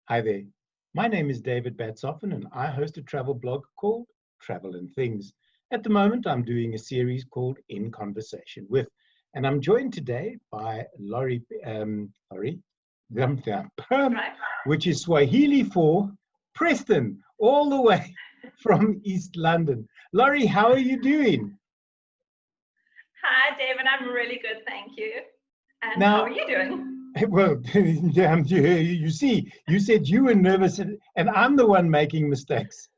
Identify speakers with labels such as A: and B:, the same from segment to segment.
A: Hi there. My name is David Batsoffen, and I host a travel blog called Travel and Things. At the moment, I'm doing a series called In Conversation With, and I'm joined today by Lori,
B: Right.
A: which is Swahili for Preston, all the way from East London. Lori, how are you doing?
B: Hi, David. I'm really good, thank you. And
A: Now,
B: how are you doing?
A: well, you see, you said you were nervous, and I'm the one making mistakes.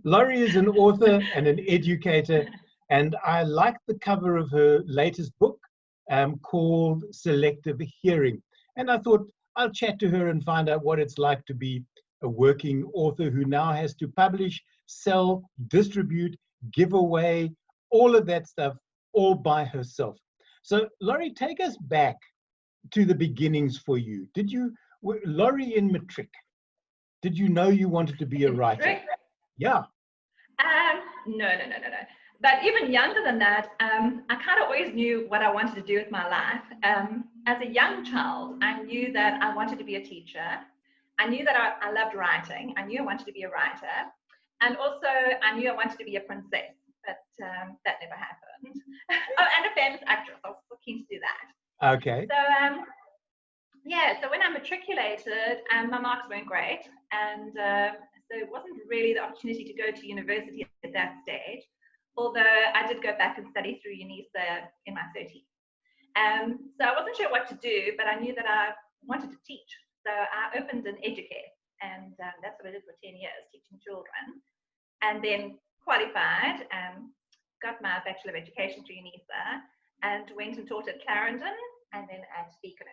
A: Lori is an author and an educator, and I like the cover of her latest book called Selective Hearing. And I thought I'll chat to her and find out what it's like to be a working author who now has to publish, sell, distribute, give away, all of that stuff, all by herself. So, Lori, take us back to the beginnings for you. Lori in matric, did you know you wanted to be a writer? Yeah.
B: No. But even younger than that, I kind of always knew what I wanted to do with my life. As a young child, I knew that I wanted to be a teacher. I knew that I loved writing. I knew I wanted to be a writer. And also, I knew I wanted to be a princess, but that never happened. Oh, and a famous actress. I was so keen to do that.
A: Okay.
B: So when I matriculated, my marks weren't great, and so it wasn't really the opportunity to go to university at that stage, although I did go back and study through UNISA in my 30s. So I wasn't sure what to do, but I knew that I wanted to teach. So I opened an educator, and that's what I did for 10 years, teaching children, and then qualified, got my Bachelor of Education through UNISA, and went and taught at Clarendon and then at Beacon.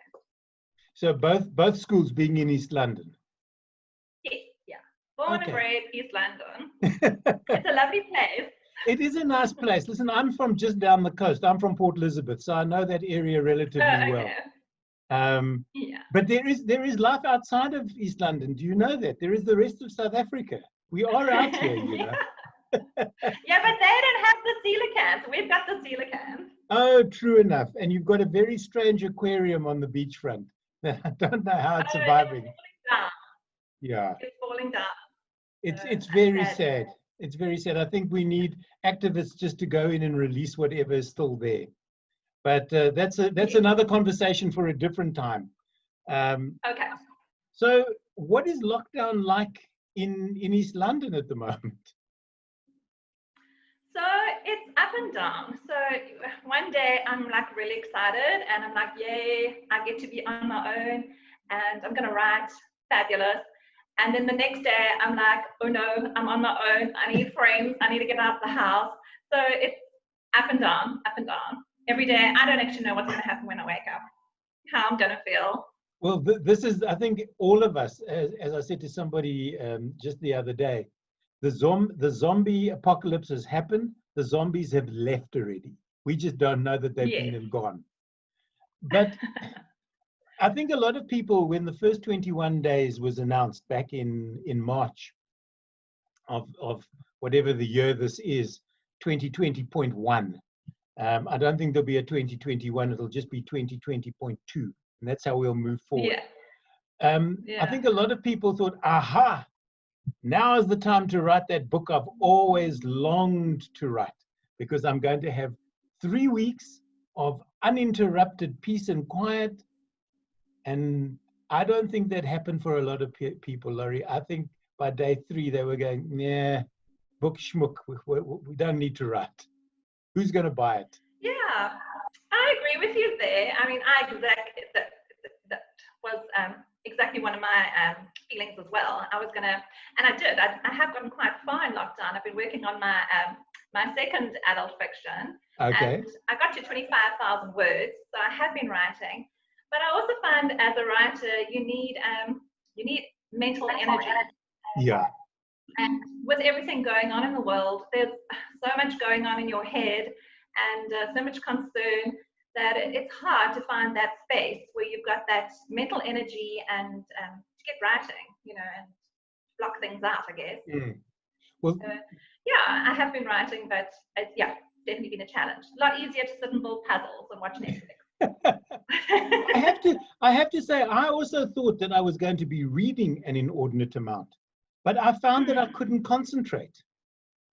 A: So both schools being in East London?
B: Yes, yeah. Born and bred East London. It's a lovely place.
A: It is a nice place. Listen, I'm from just down the coast. I'm from Port Elizabeth, so I know that area relatively well.
B: Yeah.
A: But there is life outside of East London. Do you know that? There is the rest of South Africa. We are out here, you know.
B: Yeah, but they don't have the coelacanths. We've got the coelacanths.
A: Oh, true enough. And you've got a very strange aquarium on the beachfront. I don't know how it's surviving.
B: It's falling down.
A: Yeah.
B: It's falling down.
A: It's very sad. It's very sad. I think we need activists just to go in and release whatever is still there. But that's another conversation for a different time.
B: Okay.
A: So what is lockdown like in East London at the moment?
B: So it's up and down. So one day I'm like really excited and I'm like, yay, I get to be on my own and I'm gonna write, fabulous. And then the next day I'm like, oh no, I'm on my own. I need friends. I need to get out of the house. So it's up and down, up and down. Every day I don't actually know what's gonna happen when I wake up, how I'm gonna feel.
A: Well, this is, I think, all of us, as I said to somebody just the other day, the zombie apocalypse has happened. The zombies have left already. We just don't know that they've been and gone. But I think a lot of people, when the first 21 days was announced back in March of whatever the year this is, 2020.1, I don't think there'll be a 2021. It'll just be 2020.2. And that's how we'll move forward. I think a lot of people thought, aha, now is the time to write that book I've always longed to write, because I'm going to have 3 weeks of uninterrupted peace and quiet. And I don't think that happened for a lot of people, Lori. I think by day 3, they were going, nah, book schmuck, we don't need to write. Who's going to buy it?
B: Yeah, I agree with you there. I mean, that was exactly one of my feelings as well. I was gonna, and I did. I have gotten quite far in lockdown. I've been working on my my second adult fiction, and I got to 25,000 words. So I have been writing, but I also find as a writer you need mental energy.
A: Yeah.
B: And with everything going on in the world, there's so much going on in your head and so much concern that it's hard to find that space where you've got that mental energy and to get writing, you know, and block things out, I guess.
A: Well,
B: yeah, I have been writing, but it's definitely been a challenge. A lot easier to sit and build puzzles and watch Netflix.
A: I have to say, I also thought that I was going to be reading an inordinate amount, but I found that I couldn't concentrate.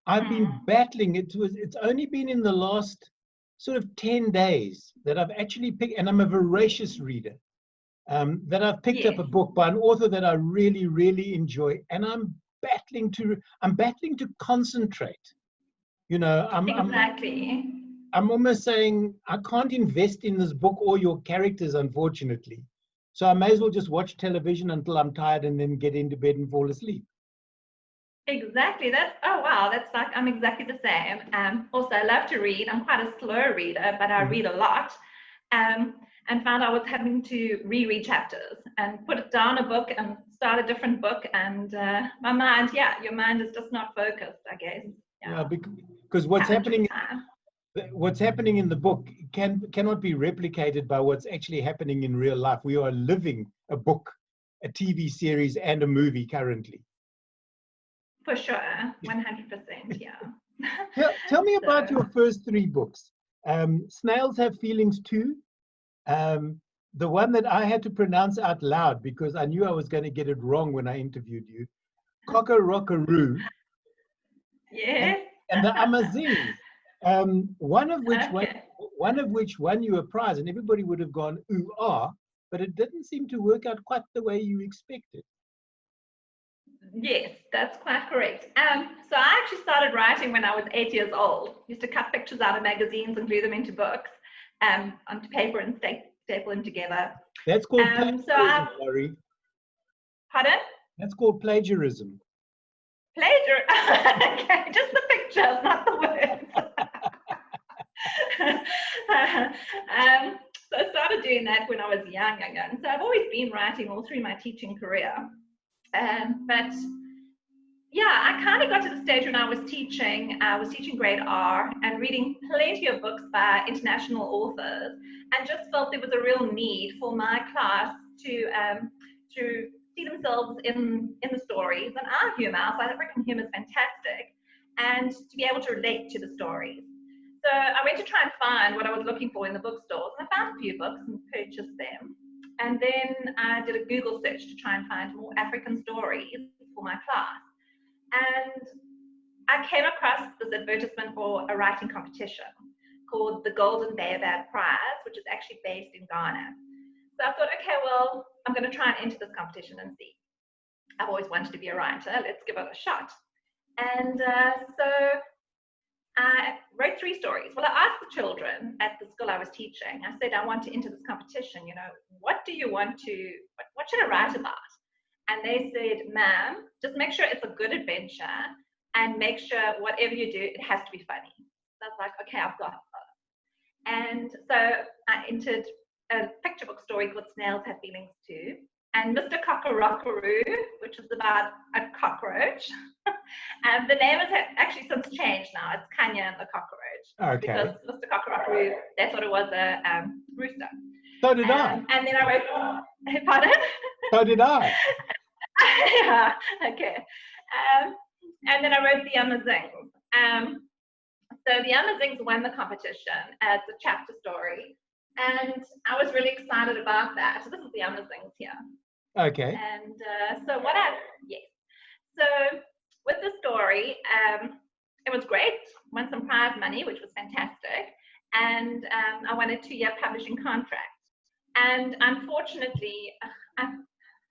A: I've been battling it. It's only been in the last sort of 10 days that I've actually picked, and I'm a voracious reader, that I've picked up a book by an author that I really, really enjoy, and I'm battling to concentrate. You know, I'm almost saying I can't invest in this book or your characters, unfortunately. So I may as well just watch television until I'm tired and then get into bed and fall asleep.
B: Exactly. Oh wow, that's like, I'm exactly the same. Also, I love to read. I'm quite a slow reader, but I read a lot. And found I was having to reread chapters and put down a book and start a different book. And my mind, your mind is just not focused, I guess.
A: Yeah, because what's happening in the book cannot be replicated by what's actually happening in real life. We are living a book, a TV series, and a movie currently.
B: For sure, 100%,
A: Tell me about your first 3 books. Snails Have Feelings Too. The one that I had to pronounce out loud because I knew I was going to get it wrong when I interviewed you. Cock-a-Rockaroo.
B: Yes.
A: And the Amazings. One of which won you a prize, and everybody would have gone ooh ah, but it didn't seem to work out quite the way you expected.
B: Yes, that's quite correct. So I actually started writing when I was 8 years old. Used to cut pictures out of magazines and glue them into books, onto paper and staple them together.
A: That's called plagiarism, Lori.
B: Pardon?
A: That's called plagiarism.
B: Okay, just the pictures, not the words. So I started doing that when I was young. So I've always been writing all through my teaching career. But yeah, I kind of got to the stage when I was teaching grade R and reading plenty of books by international authors, and just felt there was a real need for my class to see themselves in the stories and our humor. So I reckon humor is fantastic, and to be able to relate to the stories. So I went to try and find what I was looking for in the bookstores, and I found a few books and purchased them. And then I did a Google search to try and find more African stories for my class. And I came across this advertisement for a writing competition called the Golden Baobab Prize, which is actually based in Ghana. So I thought, okay, well, I'm going to try and enter this competition and see. I've always wanted to be a writer. Let's give it a shot. And so I wrote 3 stories. Well, I asked the children at the school I was teaching, I said, I want to enter this competition. You know, what do you want to, what should I write about? And they said, ma'am, just make sure it's a good adventure and make sure whatever you do, it has to be funny. So I was like, okay, I've got it. And so I entered a picture book story called Snails Have Feelings Too, and Mr. Cock-a-Rockaroo, which is about a cockroach. And the name has actually since changed now. It's Kanya and the Cockroach.
A: Okay.
B: Because Mr. Cock-a-Rockaroo, they thought it was a rooster.
A: So did I.
B: And then I wrote, pardon?
A: So did I.
B: Yeah, okay. And then I wrote the Amazings. So the Amazings won the competition as a chapter story. And I was really excited about that. So this is the Amazings here.
A: Okay.
B: And so with the story, it was great. Won some prize money, which was fantastic. And I won a 2-year publishing contract. And unfortunately,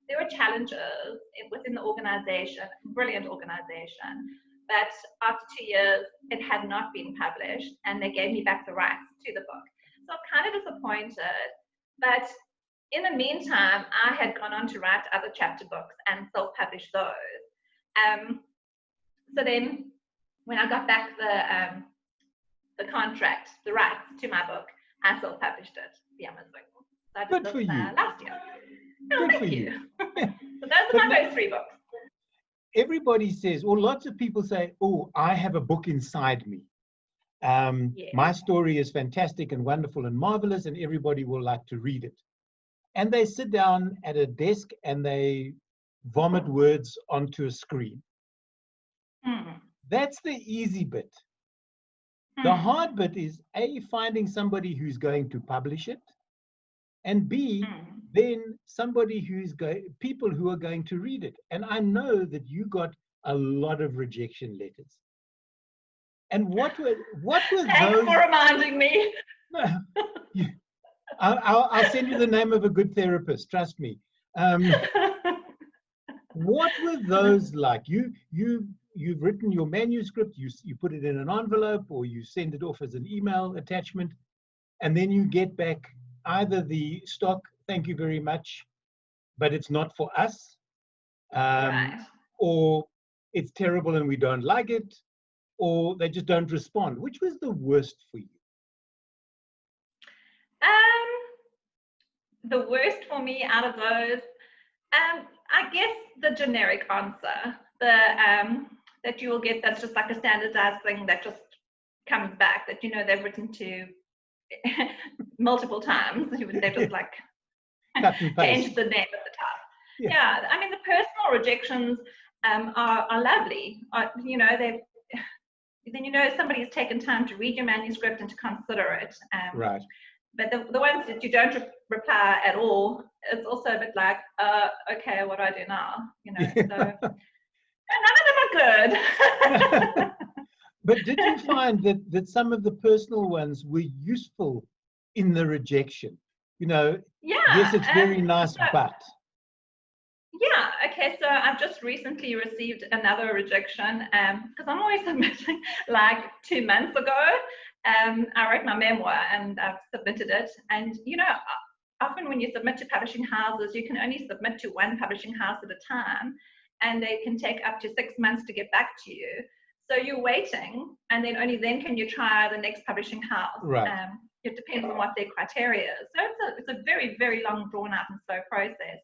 B: there were challenges within the organization, brilliant organization. But after 2 years, it had not been published, and they gave me back the rights to the book. So I'm kind of disappointed. But in the meantime, I had gone on to write other chapter books and self-publish those. So then when I got back the contract, the rights to my book, I self-published it, the Amazon. So I did
A: Good for you.
B: Last year.
A: Good for you.
B: So those are my first 3 books.
A: Everybody says, or lots of people say, oh, I have a book inside me. My story is fantastic and wonderful and marvelous, and everybody will like to read it. And they sit down at a desk and they vomit words onto a screen. That's the easy bit. The hard bit is finding somebody who's going to publish it, and B, then somebody people who are going to read it. And I know that you got a lot of rejection letters. And what were
B: Thanks
A: those?
B: for reminding me.
A: I'll send you the name of a good therapist. Trust me. What were those like? You've written your manuscript. You put it in an envelope, or you send it off as an email attachment, and then you get back either the stock, thank you very much, but it's not for us,
B: Right.
A: or it's terrible and we don't like it, or they just don't respond. Which was the worst for you?
B: The worst for me out of those, I guess the generic answer, that you will get, that's just like a standardized thing that just comes back, that you know they've written to multiple times. They've just like changed the name at the top. Yeah, I mean the personal rejections are lovely. You know, then you know somebody's taken time to read your manuscript and to consider it.
A: Right.
B: But the ones that you don't reply at all, it's also a bit like, okay, what do I do now? You know, so none of them are good.
A: But did you find that some of the personal ones were useful in the rejection? You know,
B: yeah,
A: yes, it's very nice, but.
B: Yeah, okay, so I've just recently received another rejection because I'm always submitting. Like 2 months ago, I wrote my memoir and I've submitted it. And, you know, often when you submit to publishing houses, you can only submit to one publishing house at a time, and they can take up to 6 months to get back to you. So you're waiting, and then only then can you try the next publishing house.
A: Right.
B: It depends on what their criteria is. So it's a very, very long, drawn out and slow process.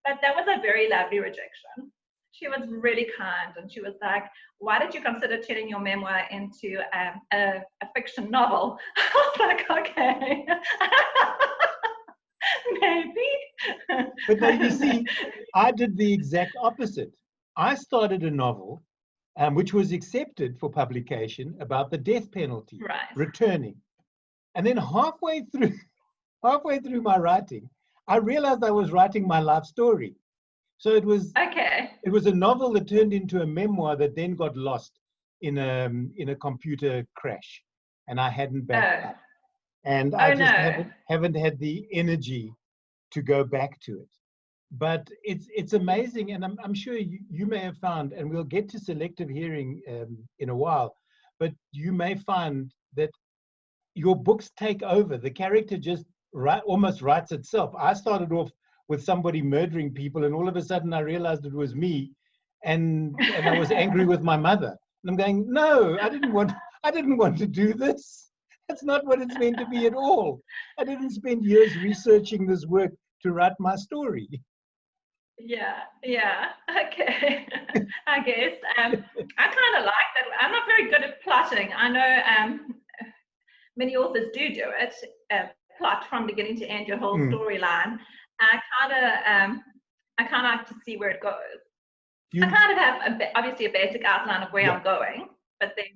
B: But that was a very lovely rejection. She was really kind, and she was like, why did you consider turning your memoir into a fiction novel? I was like, okay, maybe.
A: But now you see, I did the exact opposite. I started a novel, which was accepted for publication, about the death penalty,
B: right.
A: returning. And then halfway through my writing, I realized I was writing my life story. So it was a novel that turned into a memoir that then got lost in a computer crash, and I hadn't backed up. And I just haven't had the energy to go back to it. But it's amazing, and I'm sure you may have found, and we'll get to selective hearing in a while, but you may find that your books take over. The character just almost writes itself. I started off with somebody murdering people, and all of a sudden I realized it was me, and I was angry with my mother. And I'm going, no, I didn't want to do this. That's not what it's meant to be at all. I didn't spend years researching this work to write my story.
B: Yeah, okay. I guess I kind of like that. I'm not very good at plotting. I know many authors do it, plot from beginning to end your whole storyline. I kind of like to see where it goes. I kind of have obviously a basic outline of where I'm going, but then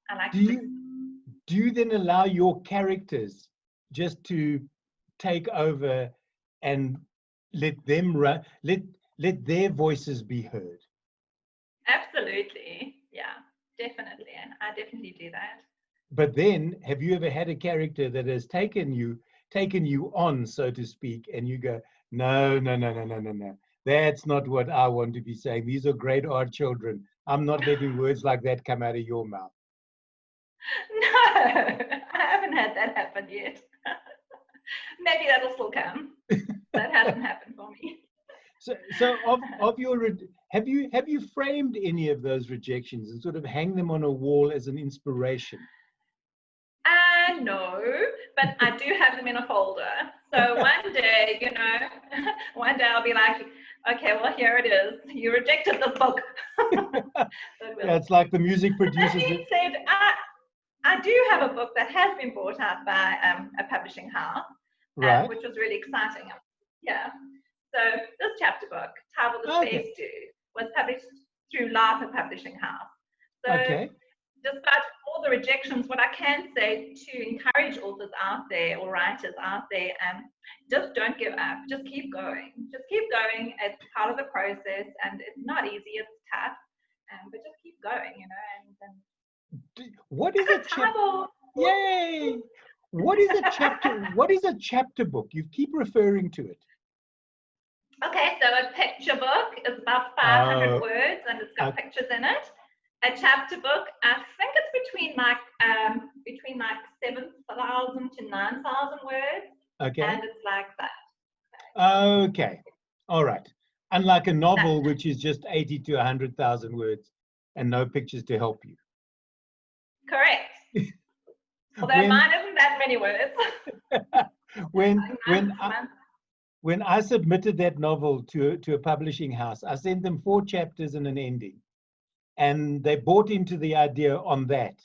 B: I like
A: do you then allow your characters just to take over and let them let their voices be heard?
B: Absolutely, yeah, definitely. I definitely do that.
A: But then, have you ever had a character that has taken you on, so to speak, and you go, no, that's not what I want to be saying. These are great art children. I'm not letting words like that come out of your mouth.
B: No, I haven't had that happen yet. Maybe that'll still come. That hasn't happened for me.
A: So of your, have you framed any of those rejections and sort of hang them on a wall as an inspiration?
B: No, but I do have them in a folder. So one day, I'll be like, okay, well, here it is. You rejected this book.
A: Yeah, it's like the music producers.
B: That being said, I do have a book that has been bought out by a publishing house,
A: right?
B: Which was really exciting. Yeah. So this chapter book, titled The Space Dude, was published through Lapa Publishing House. So despite all the rejections, what I can say to encourage authors out there or writers out there, just don't give up. Just keep going. Just keep going. It's part of the process, and it's not easy. It's tough, but just keep going. You know.
A: What is a chapter? Yay! What is a chapter? What is a chapter book? You keep referring to it.
B: Okay, so a picture book is about 500 words, and it's got pictures in it. A chapter book, I think it's between like 7,000 to 9,000 words. Okay. And it's like that.
A: Okay. All right. Unlike a novel, which is just 80 to 100,000 words and no pictures to help you.
B: Correct. Although mine isn't that many words.
A: When I submitted that novel to a publishing house, I sent them 4 chapters and an ending. And they bought into the idea on that.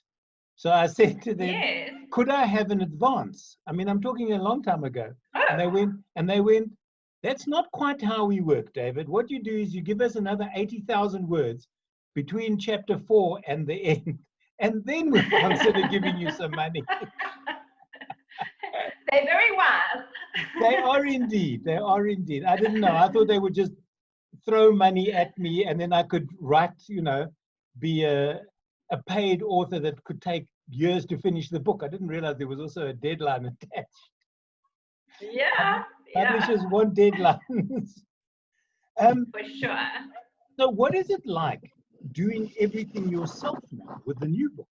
A: So I said to them, yes. Could I have an advance? I mean, I'm talking a long time ago. Oh. And they went, that's not quite how we work, David. What you do is you give us another 80,000 words between chapter 4 and the end. And then we'll consider giving you some money.
B: They're very wise.
A: They are indeed. They are indeed. I didn't know. I thought they would just throw money at me and then I could write, you know, be a paid author that could take years to finish the book. I didn't realize there was also a deadline attached.
B: Yeah.
A: Publishers want deadlines.
B: For sure.
A: So what is it like doing everything yourself now with the new book?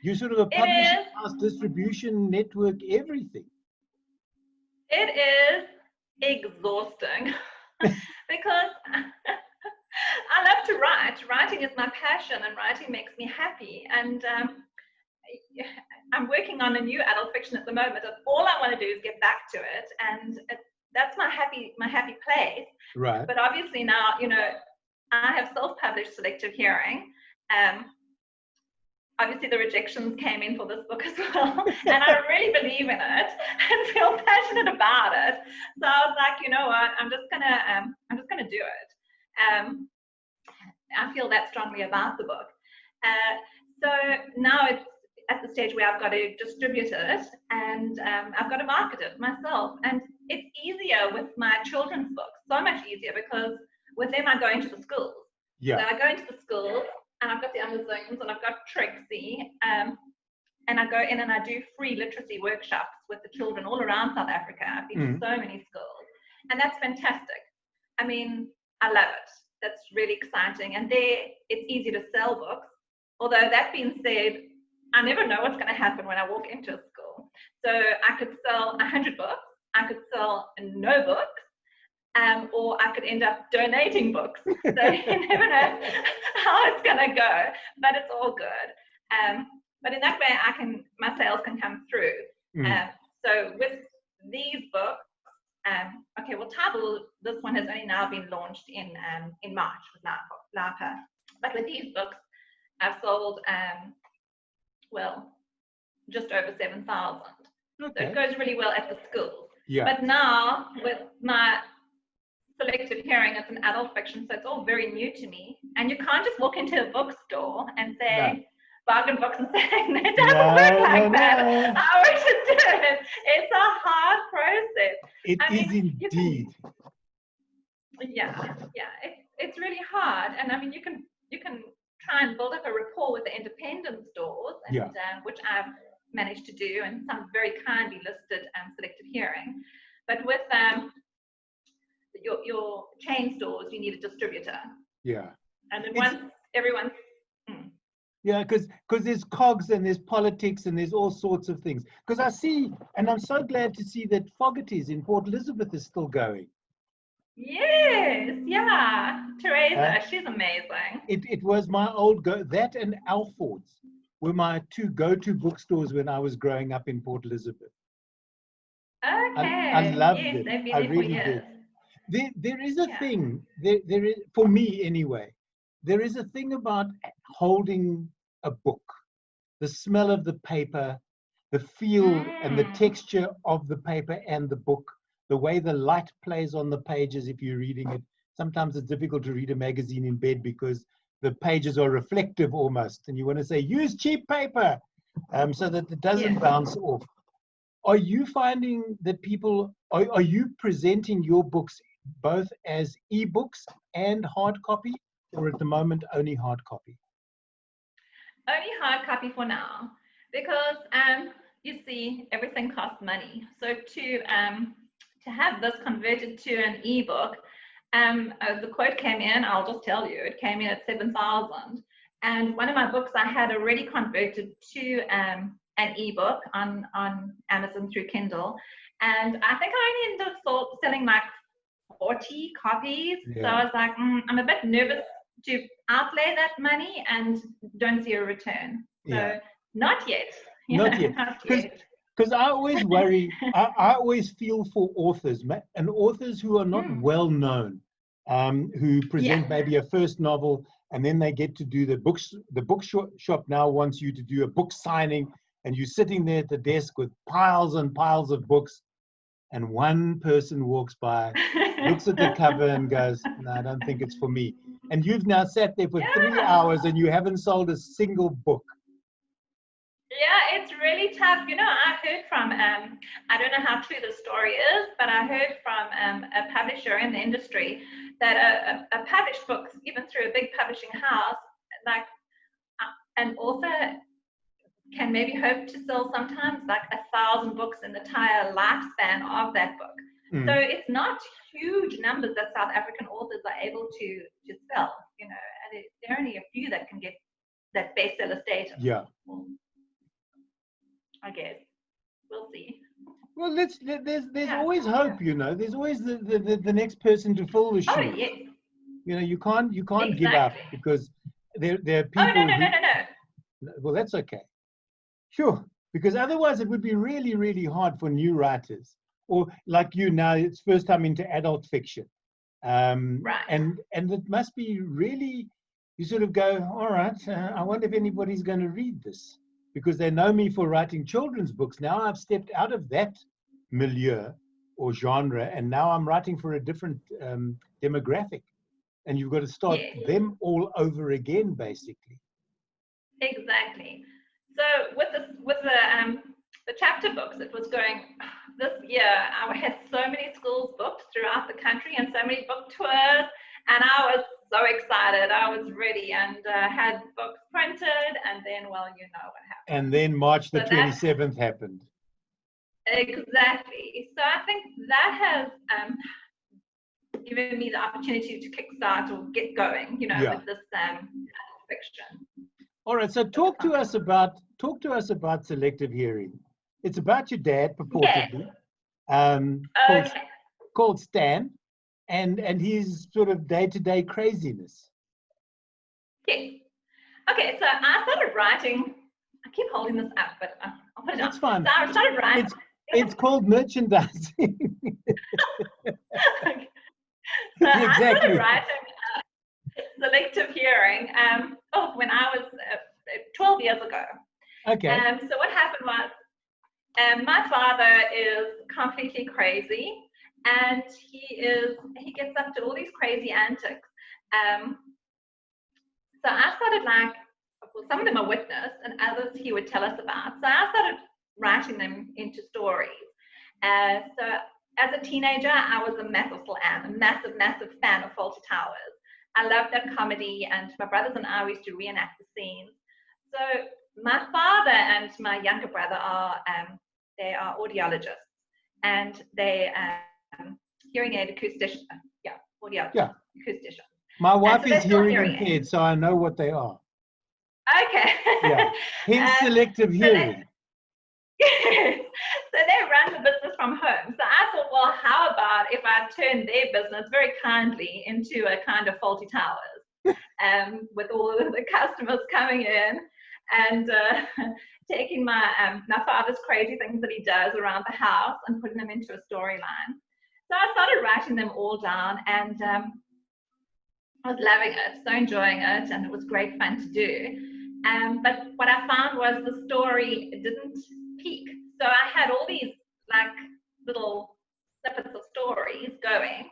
A: You're sort of a publishing house, distribution network, everything.
B: It is exhausting because I love to write. Writing is my passion and writing makes me happy. And I'm working on a new adult fiction at the moment, and all I want to do is get back to it. And that's my happy place.
A: Right.
B: But obviously now, you know, I have self-published Selective Hearing. Obviously the rejections came in for this book as well, and I really believe in it and feel passionate about it. So I was like, you know what, I'm just gonna do it. I feel that strongly about the book. So now it's at the stage where I've got to distribute it and I've got to market it myself. And it's easier with my children's books, so much easier, because with them I go into the schools.
A: Yeah.
B: So I go into the schools and I've got the Amazons and I've got Trixie, and I go in and I do free literacy workshops with the children all around South Africa. I've been to so many schools, and that's fantastic. I mean, I love it. That's really exciting. And there, it's easy to sell books. Although that being said, I never know what's going to happen when I walk into a school. So I could sell 100 books, I could sell no books, or I could end up donating books. So you never know how it's going to go, but it's all good. But in that way, my sales can come through. So with these books, okay, well, Table, this one has only now been launched in March with Lapa. But with these books, I've sold, well, just over 7,000. Okay. So it goes really well at the schools.
A: Yeah.
B: But now with my Selective Hearing, it's an adult fiction, so it's all very new to me. And you can't just walk into a bookstore and say, bargain books and saying, it doesn't work like that. I wish it did. It's a hard process.
A: It is indeed.
B: It's really hard. And I mean, you can try and build up a rapport with the independent stores, and which I've managed to do, and some very kindly listed Selective Hearing. But with your chain stores, you need a distributor.
A: Yeah.
B: And then once everyone's
A: yeah, because there's cogs and there's politics and there's all sorts of things. Because I see, and I'm so glad to see that Fogarty's in Port Elizabeth is still going.
B: Yes, yeah. Teresa, she's amazing.
A: It was my old that and Alford's were my 2 go-to bookstores when I was growing up in Port Elizabeth.
B: Okay.
A: I loved it.
B: They've been
A: I
B: there
A: really
B: for years.
A: did. There is a thing. There is, for me anyway. There is a thing about holding a book, the smell of the paper, the feel and the texture of the paper and the book, the way the light plays on the pages if you're reading it. Sometimes it's difficult to read a magazine in bed because the pages are reflective almost, and you want to say use cheap paper, so that it doesn't bounce off. Are you finding that people are you presenting your books both as ebooks and hard copy, or at the moment only hard copy?
B: Only hard copy for now, because you see, everything costs money. So to have this converted to an ebook, the quote came in, I'll just tell you, it came in at 7,000. And one of my books I had already converted to an ebook on Amazon through Kindle. And I think I only ended up selling like 40 copies.
A: Yeah.
B: So I was like, I'm a bit nervous to outlay that money and don't see a return. So
A: Yeah.
B: not yet.
A: Not yet. Because I always worry, I always feel for authors, and authors who are not well known, who present maybe a first novel, and then they get to do the bookshop now wants you to do a book signing, and you're sitting there at the desk with piles and piles of books, and one person walks by, looks at the cover and goes, no, I don't think it's for me. And you've now sat there for 3 hours and you haven't sold a single book.
B: Yeah, it's really tough. You know, I heard from, I don't know how true the story is, but I heard from a publisher in the industry that a published book, even through a big publishing house, like an author can maybe hope to sell sometimes like 1,000 books in the entire lifespan of that book. So it's not huge numbers that South African authors are able to sell, you know, and there are only a few that can get that bestseller status.
A: Yeah.
B: I guess we'll see.
A: Well, there's always hope, you know. There's always the next person to fill the shoes.
B: Oh yes.
A: You know, you can't
B: Exactly.
A: give up, because there are people.
B: Oh no.
A: Well, that's okay. Sure, because otherwise it would be really, really hard for new writers, or like you now. It's first time into adult fiction,
B: Right.
A: And it must be really. You sort of go, all right. I wonder if anybody's going to read this. Because they know me for writing children's books. Now I've stepped out of that milieu or genre, and now I'm writing for a different demographic. And you've got to start them all over again, basically.
B: Exactly. So with the chapter books, it was going, this year I had so many schools booked throughout the country and so many book tours, and I was so excited. I was ready and had books printed, and then, well, you know what happened.
A: And then March the 27th happened.
B: Exactly. So I think that has given me the opportunity to kickstart or get going, you know, with this fiction.
A: All right. So talk to us about Selective Hearing. It's about your dad, purportedly, called Stan, and his sort of day-to-day craziness.
B: Yes. Okay. So I started writing. I keep holding this up, but I'll put it down.
A: It's fine.
B: So I started writing.
A: It's called merchandising.
B: So
A: exactly.
B: I started writing Selective Hearing when I was 12 years ago.
A: Okay.
B: So what happened was, my father is completely crazy, and he gets up to all these crazy antics. So I started some of them are witnessed, and others he would tell us about. So I started writing them into stories. So as a teenager, I was a massive fan of Fawlty Towers. I loved that comedy, and my brothers and I used to reenact the scenes. So my father and my younger brother they are audiologists, and they hearing aid acousticians. Acousticians.
A: My wife is hearing impaired, so I know what they are.
B: Okay.
A: Yeah. Hence Selective Hearing.
B: So they run the business from home. So I thought, well, how about if I turn their business very kindly into a kind of Fawlty Towers, with all of the customers coming in and taking my father's crazy things that he does around the house and putting them into a storyline. So I started writing them all down, and I was loving it, so enjoying it, and it was great fun to do. But what I found was the story didn't peak. So I had all these little snippets of stories going,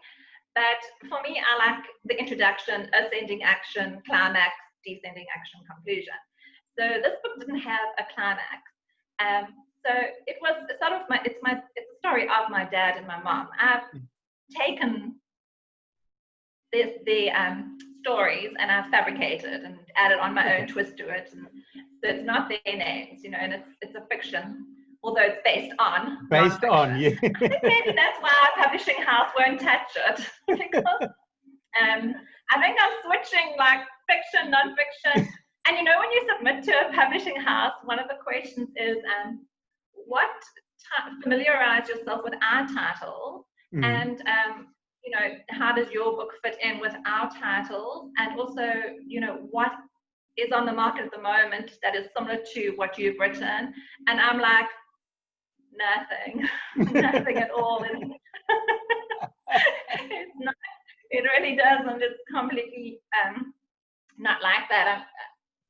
B: But for me, I like the introduction, ascending action, climax, descending action, conclusion. So this book didn't have a climax. So it was sort of it's a story of my dad and my mom. I've taken the stories and I've fabricated and added on my own twist to it. And so it's not their names, and it's a fiction, although it's based on.
A: Based on, yeah.
B: I think maybe that's why our publishing house won't touch it. Because I think I'm switching like fiction, non-fiction. And when you submit to a publishing house, one of the questions is familiarize yourself with our title, and how does your book fit in with our titles, and also what is on the market at the moment that is similar to what you've written. And I'm like, nothing at all. It's not, it really doesn't. It's completely not like that.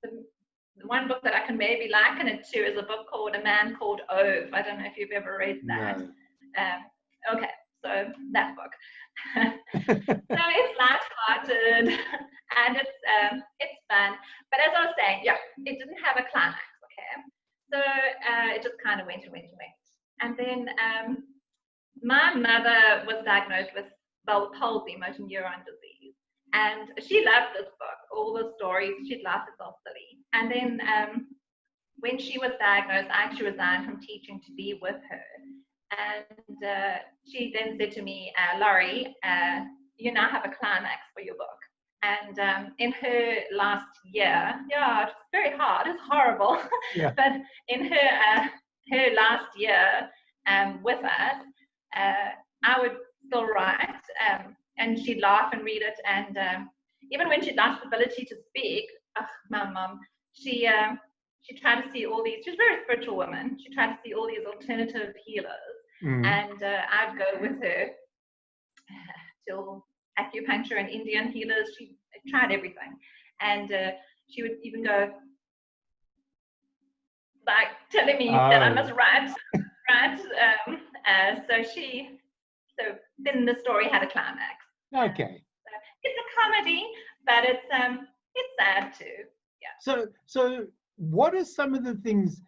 B: The one book that I can maybe liken it to is a book called A Man Called Ove. I don't know if you've ever read that. No. Okay, so that book. So it's light-hearted and it's fun. But as I was saying, yeah, it didn't have a climax. Okay, so it just kind of went. And then my mother was diagnosed with palsy, motor neuron disease. And she loved this book, all the stories. She'd laugh herself silly. And then when she was diagnosed, I actually resigned from teaching to be with her. And she then said to me, Lori, you now have a climax for your book. And in her last year, yeah, it's very hard, it's horrible. Yeah. But in her last year with us, I would still write. And she'd laugh and read it, and even when she'd lost the ability to speak, my mum, she tried to see all these. She's a very spiritual woman. She tried to see all these alternative healers, and I'd go with her to acupuncture and Indian healers. She tried everything, and she would even go like telling me that I must write. So then the story had a climax.
A: Okay.
B: So it's a comedy, but it's sad too. Yeah.
A: So what are some of the things?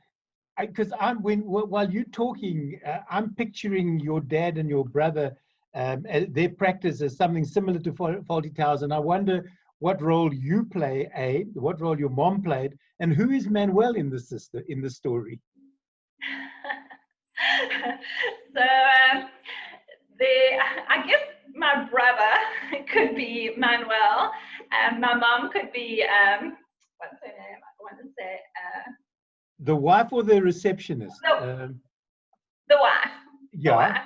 A: Because while you're talking, I'm picturing your dad and your brother, their practice as something similar to Fawlty Towers, and I wonder what role you play, what role your mom played, and who is Manuel in the story?
B: So I guess my brother could be Manuel, and my mom could be what's her name? I want to say
A: the wife or the receptionist.
B: The wife.
A: Yeah.
B: The wife.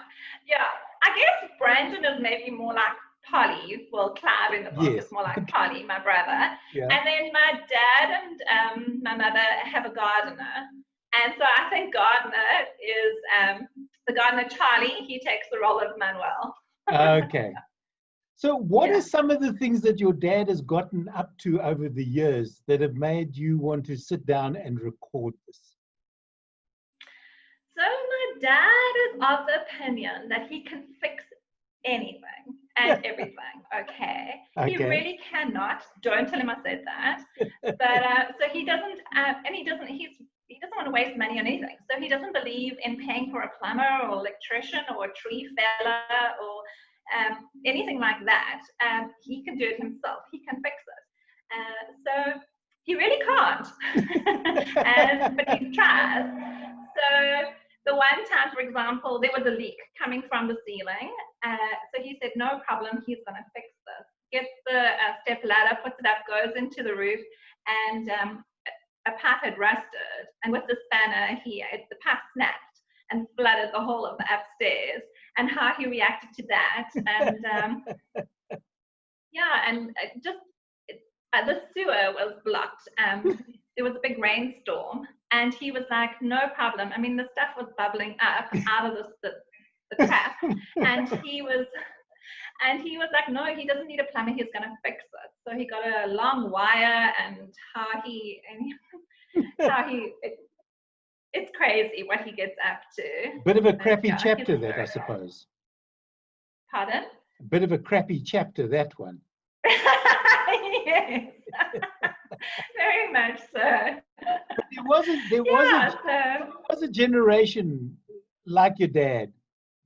B: Yeah. I guess Brandon is maybe more like Polly. Well, Clive in the book is more like Polly, my brother. Yeah. And then my dad and my mother have a gardener. And so I think Gardner is the gardener Charlie. He takes the role of Manuel.
A: Okay. So what are some of the things that your dad has gotten up to over the years that have made you want to sit down and record this?
B: So my dad is of the opinion that he can fix anything and everything. Okay. He really cannot. Don't tell him I said that. But so he doesn't, and he doesn't want to waste money on anything. So he doesn't believe in paying for a plumber or electrician or a tree feller or anything like that. He can do it himself. He can fix it. So he really can't. But he tries. So the one time, for example, there was a leak coming from the ceiling. So he said, no problem, he's going to fix this. Gets the step ladder, puts it up, goes into the roof, and a pipe had rusted. And with the spanner, the pipe snapped and flooded the whole of the upstairs. And how he reacted to that. And the sewer was blocked. There was a big rainstorm. And he was like, no problem. I mean, the stuff was bubbling up out of the tap. And he was like, no, he doesn't need a plumber. He's going to fix it. So he got a long wire, and it's crazy what he gets up to.
A: Bit of a crappy chapter that, I suppose.
B: Pardon?
A: A bit of a crappy chapter, that one.
B: Yes, very much so.
A: But there was a generation like your dad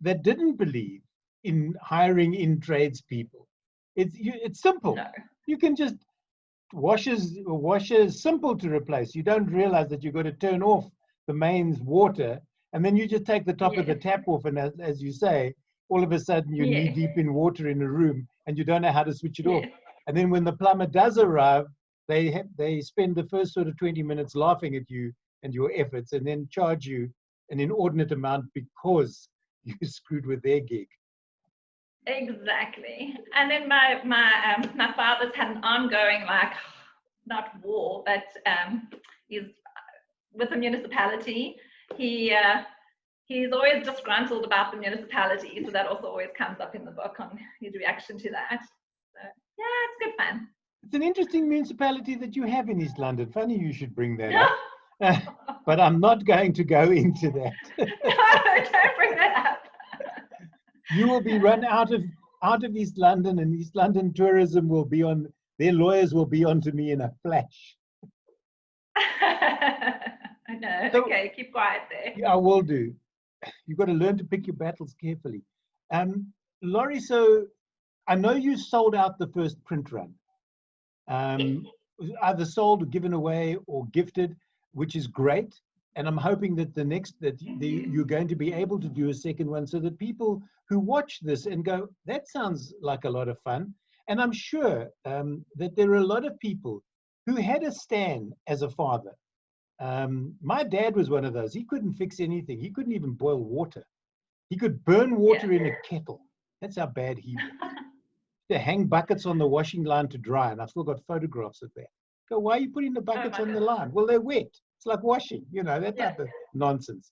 A: that didn't believe in hiring in tradespeople. It's simple.
B: No.
A: You can just washer's simple to replace. You don't realize that you've got to turn off the mains water, and then you just take the top of the tap off, and as you say, all of a sudden you're knee deep in water in a room and you don't know how to switch it off. And then when the plumber does arrive, they spend the first sort of 20 minutes laughing at you and your efforts, and then charge you an inordinate amount because you screwed with their gig.
B: Exactly. And then my father's had an ongoing, like, not war, but he's with the municipality. He's always disgruntled about the municipality, so that also always comes up in the book on his reaction to that. So yeah, it's good fun.
A: It's an interesting municipality that you have in East London. Funny you should bring that up. But I'm not going to go into that.
B: No, don't bring that up.
A: You will be run out of East London, and East London tourism will be on, their lawyers will be onto me in a flash.
B: I know. So, okay, keep quiet there.
A: I will do. You've got to learn to pick your battles carefully. Lori, so I know you sold out the first print run. Either sold or given away or gifted, which is great. And I'm hoping that you're going to be able to do a second one, so that people who watch this and go, that sounds like a lot of fun. And I'm sure that there are a lot of people who had a Stan as a father. My dad was one of those. He couldn't fix anything. He couldn't even boil water. He could burn water in a kettle. That's how bad he was. To hang buckets on the washing line to dry, and I've still got photographs of that. Go, why are you putting the buckets on the line? Well, they're wet. It's like washing, that type of nonsense.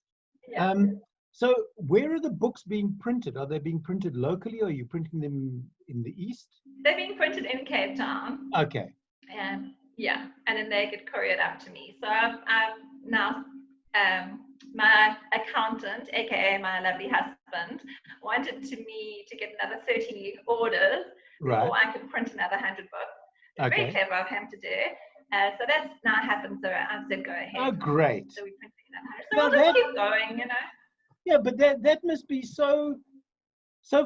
A: So where are the books being printed? Are they being printed locally, or are you printing them in the East?
B: They're being printed in Cape Town.
A: Okay.
B: Yeah, and then they get couriered up to me. So I've now, my accountant, aka my lovely husband, wanted me to get another 30 orders before I could print another 100 books. It's very clever of him to do. So that's now happened. So I said, go ahead.
A: Oh, great.
B: So we're printing another 100. So we'll just keep going,
A: Yeah, but that must be so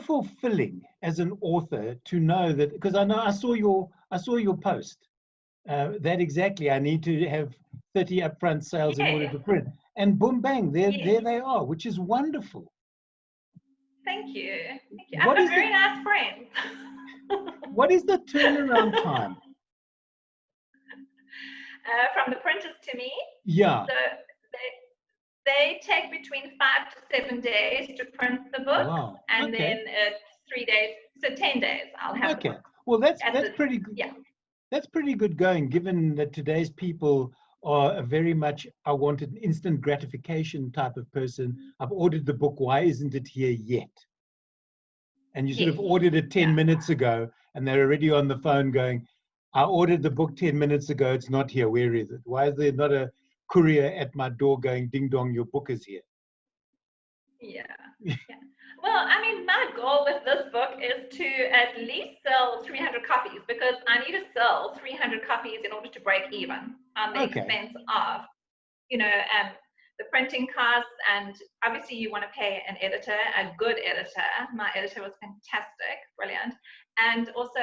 A: fulfilling as an author to know that, because I saw your post. That exactly. I need to have 30 upfront sales in order to print, and boom, bang, there they are, which is wonderful.
B: Thank you. Thank you. I've got very nice friends.
A: What is the turnaround time?
B: From the printers to me?
A: Yeah.
B: So they take between 5 to 7 days to print the book.
A: Wow.
B: And then it's 3 days, so 10 days I'll have the book.
A: Well, that's pretty good. Yeah. That's pretty good going, given that today's people are very much, I want an instant gratification type of person. I've ordered the book, why isn't it here yet? And you sort of ordered it 10 minutes ago, and they're already on the phone going, I ordered the book 10 minutes ago, it's not here, where is it? Why is there not a courier at my door going, ding dong, your book is here?
B: Yeah. Well, I mean, my goal with this book is to at least sell 300 copies, because I need to sell 300 copies in order to break even on the expense of, the printing costs. And obviously you want to pay an editor, a good editor. My editor was fantastic, brilliant. And also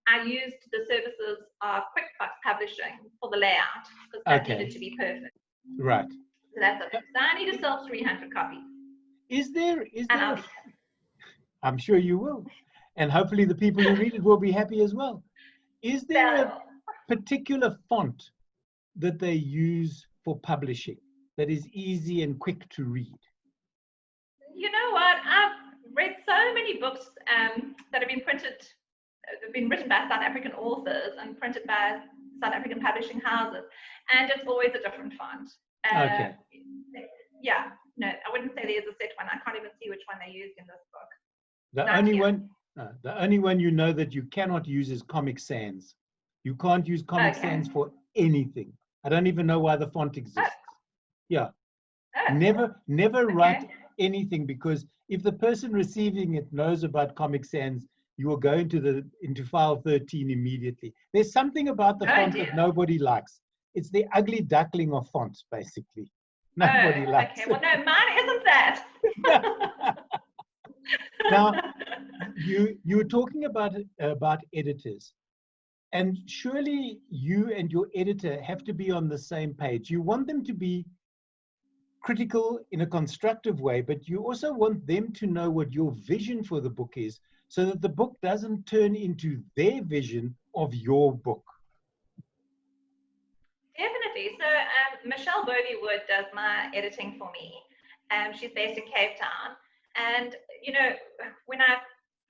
B: I used the services of QuickBooks Publishing for the layout, because that needed to be perfect.
A: Right.
B: So that's it. So I need to sell 300 copies.
A: Is there I'm sure you will. And hopefully the people who read it will be happy as well. Is there a particular font that they use for publishing that is easy and quick to read?
B: You know what? I've read so many books that have been written by South African authors and printed by South African publishing houses, and it's always a different font. Yeah, no, I wouldn't say there's a set one. I can't even see which one they used in this book.
A: The only one you know that you cannot use is Comic Sans. You can't use Comic Sans for anything. I don't even know why the font exists. Yeah. Never write anything, because if the person receiving it knows about Comic Sans, you will go into file 13 immediately. There's something about the font that nobody likes. It's the ugly duckling of fonts, basically. Nobody likes.
B: Okay, well, no, mine isn't that.
A: Now, you were talking about editors, and surely you and your editor have to be on the same page. You want them to be critical in a constructive way, but you also want them to know what your vision for the book is, so that the book doesn't turn into their vision of your book.
B: Definitely. So Michelle Bovey-Wood does my editing for me. She's based in Cape Town. And, you know, when I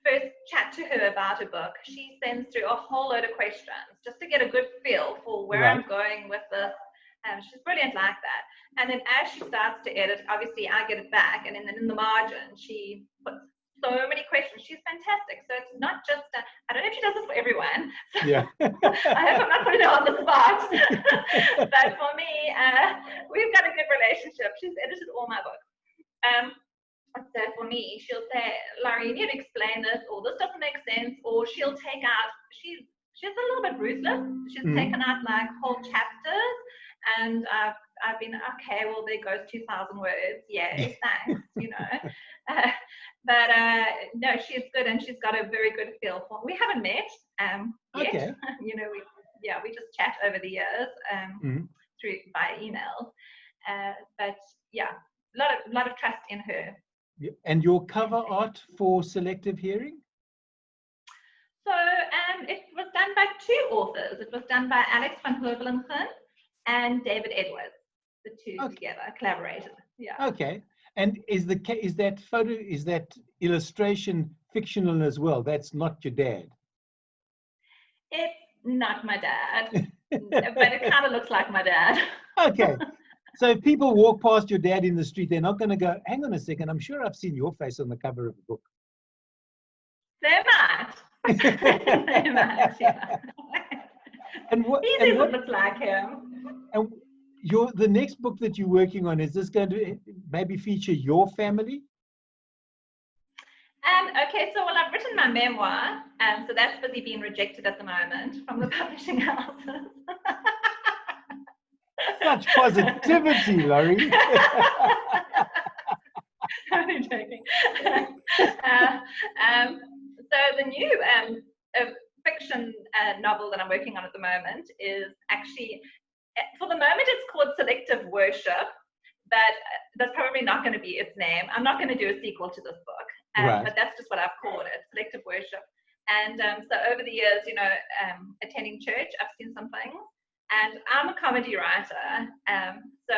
B: first chat to her about a book, she sends through a whole load of questions just to get a good feel for where I'm going with this. She's brilliant like that. And then as she starts to edit, obviously I get it back. And then in the margin, she puts so many questions. She's fantastic. So it's not just, I don't know if she does this for everyone. So
A: Yeah.
B: I hope I'm not putting her on the spot. But for me, we've got a good relationship. She's edited all my books. So for me, she'll say, Lori, you need to explain this, or this doesn't make sense, or she'll take out, she's a little bit ruthless. She's taken out like whole chapters, and I've been, okay, well, there goes 2,000 words. Yay, thanks, you know. But no, she's good, and she's got a very good feel for. We haven't met yet.
A: Okay.
B: You know, we just chat over the years through by email. But yeah, a lot of trust in her.
A: And your cover art for Selective Hearing?
B: So it was done by two authors. It was done by Alex van Hoevelingen and David Edwards. The two together collaborated. Yeah.
A: Okay. And is that illustration fictional as well? That's not your dad?
B: It's not my dad, but it kind of looks like my dad.
A: Okay. So if people walk past your dad in the street, they're not going to go, hang on a second, I'm sure I've seen your face on the cover of a book.
B: They might. They might, yeah.
A: And what
B: looks like him.
A: And the next book that you're working on, is this going to maybe feature your family?
B: Okay, so I've written my memoir, so that's busy being rejected at the moment from the publishing houses.
A: Such positivity, Lori.
B: I'm joking. So the new fiction novel that I'm working on at the moment is actually, for the moment, it's called Selective Worship, but that's probably not going to be its name. I'm not going to do a sequel to this book, but that's just what I've called it, Selective Worship. And so over the years, you know, attending church, I've seen some things. And I'm a comedy writer, so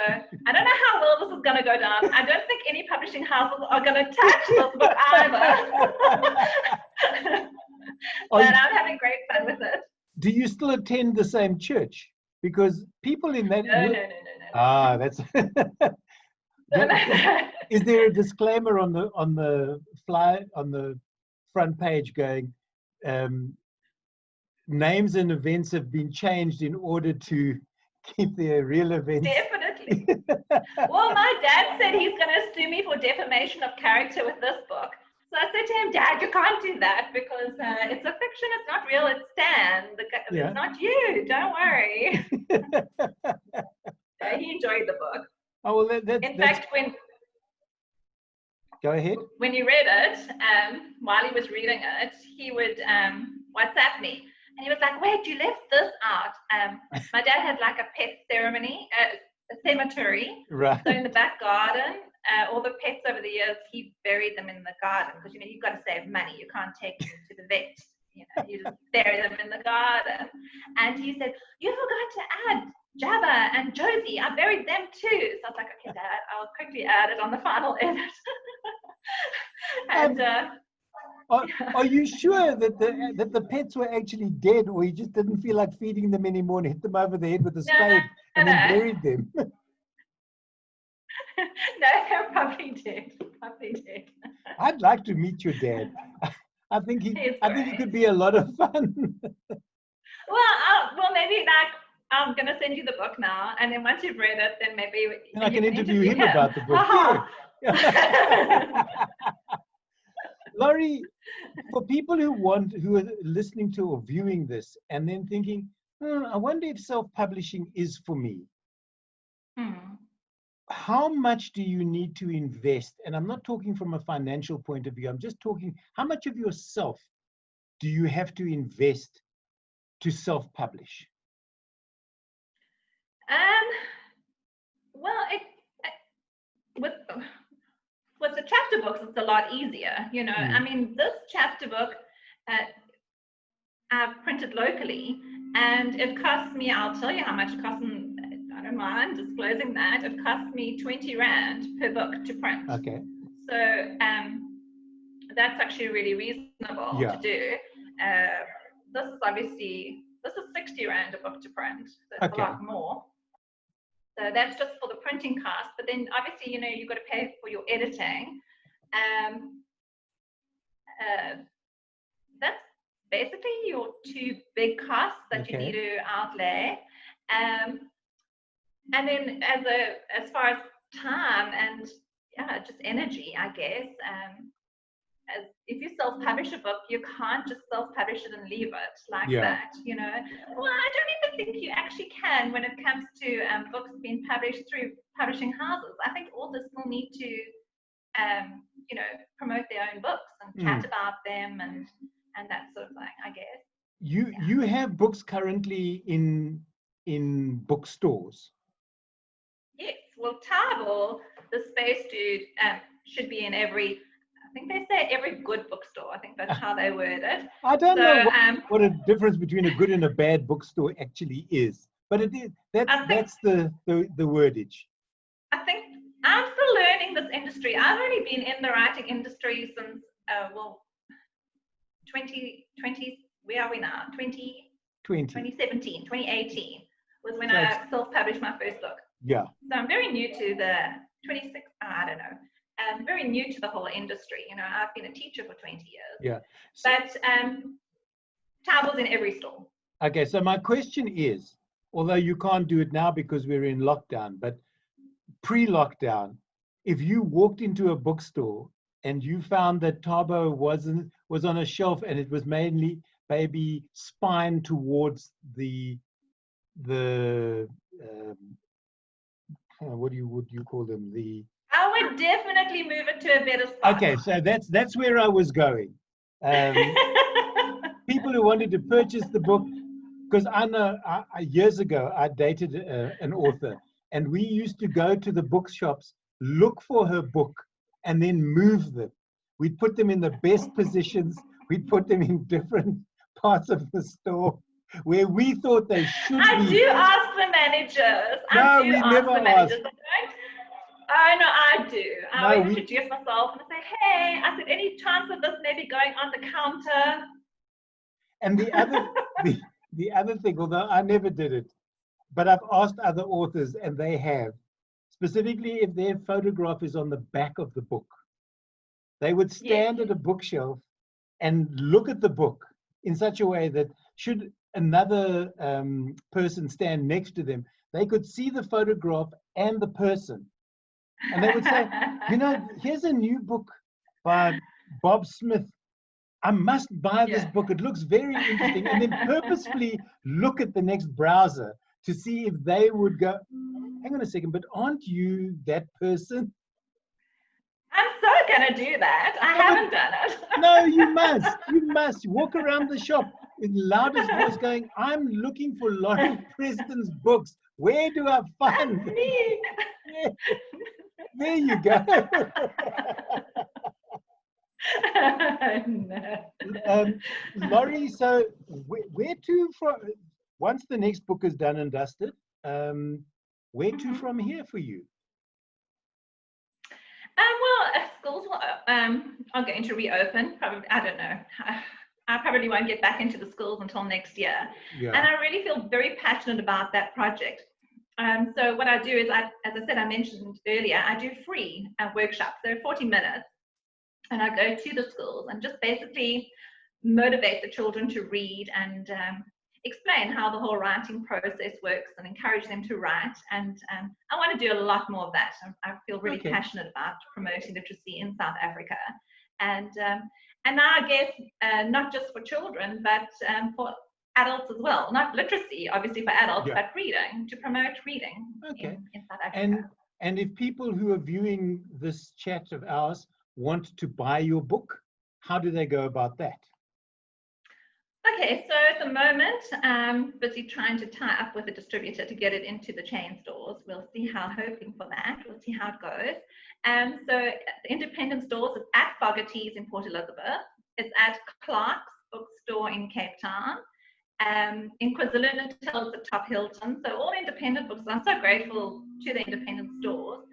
B: I don't know how well this is going to go down. I don't think any publishing houses are going to touch this book either. But I'm having great fun with it.
A: Do you still attend the same church? Because people in that...
B: No.
A: Ah, that's... Is there a disclaimer on the front page going... names and events have been changed in order to keep their real events. Definitely.
B: Well, my dad said he's going to sue me for defamation of character with this book. So I said to him, Dad, you can't do that because it's a fiction. It's not real. It's Stan. It's not you. Don't worry. He enjoyed the book.
A: Oh, well,
B: in fact,
A: Go ahead.
B: When he read it, while he was reading it, he would WhatsApp me. And he was like, wait, you left this out. My dad had like a pet ceremony, a cemetery.
A: Right.
B: So in the back garden, all the pets over the years, he buried them in the garden because, you know, you've got to save money. You can't take them to the vet. You know, you just bury them in the garden. And he said, you forgot to add Jabba and Josie. I buried them too. So I was like, okay, Dad, I'll quickly add it on the final edit. And
A: are you sure that the pets were actually dead, or you just didn't feel like feeding them anymore and hit them over the head with a spade and then buried them?
B: No, probably did.
A: I'd like to meet your dad. I think he could be a lot of fun.
B: Well, maybe like I'm gonna send you the book now, and then once you've read it, then maybe
A: and I can interview him about the book. Yeah. Lori, for people who are listening to or viewing this and then thinking, I wonder if self-publishing is for me. How much do you need to invest? And I'm not talking from a financial point of view. I'm just talking, how much of yourself do you have to invest to self-publish?
B: Well, with the chapter books, it's a lot easier. You know, I mean, this chapter book I've printed locally, and it cost me, I'll tell you how much it cost me, I don't mind disclosing that, it cost me 20 Rand per book to print.
A: Okay.
B: So that's actually really reasonable to do. This is 60 Rand a book to print, so it's a lot more. So that's just for the printing cost, but then obviously, you know, you've got to pay for your editing. That's basically your two big costs that you need to outlay. And then as far as time and just energy, I guess, as if you self-publish a book, you can't just self-publish it and leave it like that, you know. Well, I don't even think you actually can when it comes to books being published through publishing houses. I think authors still need to, you know, promote their own books and chat about them and that sort of thing, I guess.
A: You have books currently in bookstores.
B: Yes, well, Tarbell, the Space Dude, should be in every, I think they say every good bookstore. I think that's how they word it.
A: I don't know what a difference between a good and a bad bookstore actually is, but it is, that's the wordage.
B: I think I'm still learning this industry. I've only been in the writing industry since, 2020, where are we now? 2017, 2018 was when I self-published my first book.
A: Yeah.
B: So I'm very new to the 26, I don't know. I'm very new to the whole industry. You know, I've been a teacher for 20 years.
A: Yeah.
B: But Tarbell's in every store.
A: Okay, so my question is, although you can't do it now because we're in lockdown, but pre-lockdown, if you walked into a bookstore and you found that Tarbell was on a shelf and it was mainly maybe spine towards the what would you call them?
B: I would definitely move it to a better spot.
A: Okay, so that's where I was going. People who wanted to purchase the book, because I know years ago I dated an author, and we used to go to the bookshops, look for her book, and then move them. We'd put them in the best positions. We'd put them in different parts of the store where we thought they should be.
B: I do ask the managers.
A: No, we never ask.
B: Oh, no, I do. I always introduce myself and I say, hey, I said, any chance of this maybe going on the counter?
A: And the other thing, although I never did it, but I've asked other authors and they have, specifically if their photograph is on the back of the book. They would stand at a bookshelf and look at the book in such a way that should another person stand next to them, they could see the photograph and the person. And they would say, you know, here's a new book by Bob Smith. I must buy this book. It looks very interesting. And then purposefully look at the next browser to see if they would go, hang on a second, but aren't you that person?
B: I'm so going to do that. I haven't done it.
A: No, you must. You must. Walk around the shop with loudest voice going, I'm looking for Lori Preston's books. Where do I find them? Yeah. There you go.
B: No.
A: Lori, so where to from, once the next book is done and dusted, where to from here for you?
B: Well, schools are going to reopen. Probably, I don't know. I probably won't get back into the schools until next year. Yeah. And I really feel very passionate about that project. So what I do is, as I said, I mentioned earlier, I do free workshops. They're 40 minutes. And I go to the schools and just basically motivate the children to read and explain how the whole writing process works and encourage them to write. And I want to do a lot more of that. I feel really passionate about promoting literacy in South Africa. And now I guess not just for children, but for adults as well. Not literacy, obviously, for adults, but reading, to promote reading in South Africa.
A: And if people who are viewing this chat of ours want to buy your book, how do they go about that?
B: Okay, so at the moment, I'm busy trying to tie up with a distributor to get it into the chain stores. We'll see hoping for that. We'll see how it goes. So the independent stores, it's at Fogarty's in Port Elizabeth. It's at Clark's bookstore in Cape Town. In KwaZulu-Natal, it's at Top Hilton. So all independent books. I'm so grateful to the independent stores.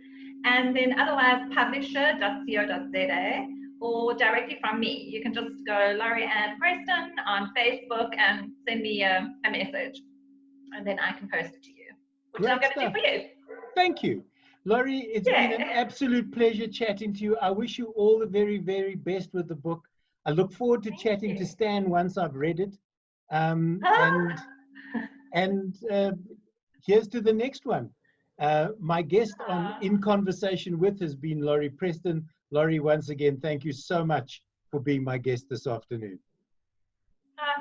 B: And then otherwise, publisher.co.za. Or directly from me. You can just go Lori Anne Preston on Facebook and send me a message, and then I can post it to you, which I'm going to do for you.
A: Thank you. Lori, it's been an absolute pleasure chatting to you. I wish you all the very, very best with the book. I look forward to chatting to Stan once I've read it. And here's to the next one. My guest in conversation with has been Lori Preston. Lori, once again, thank you so much for being my guest this afternoon.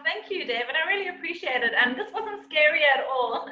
B: Thank you, David. I really appreciate it. And this wasn't scary at all.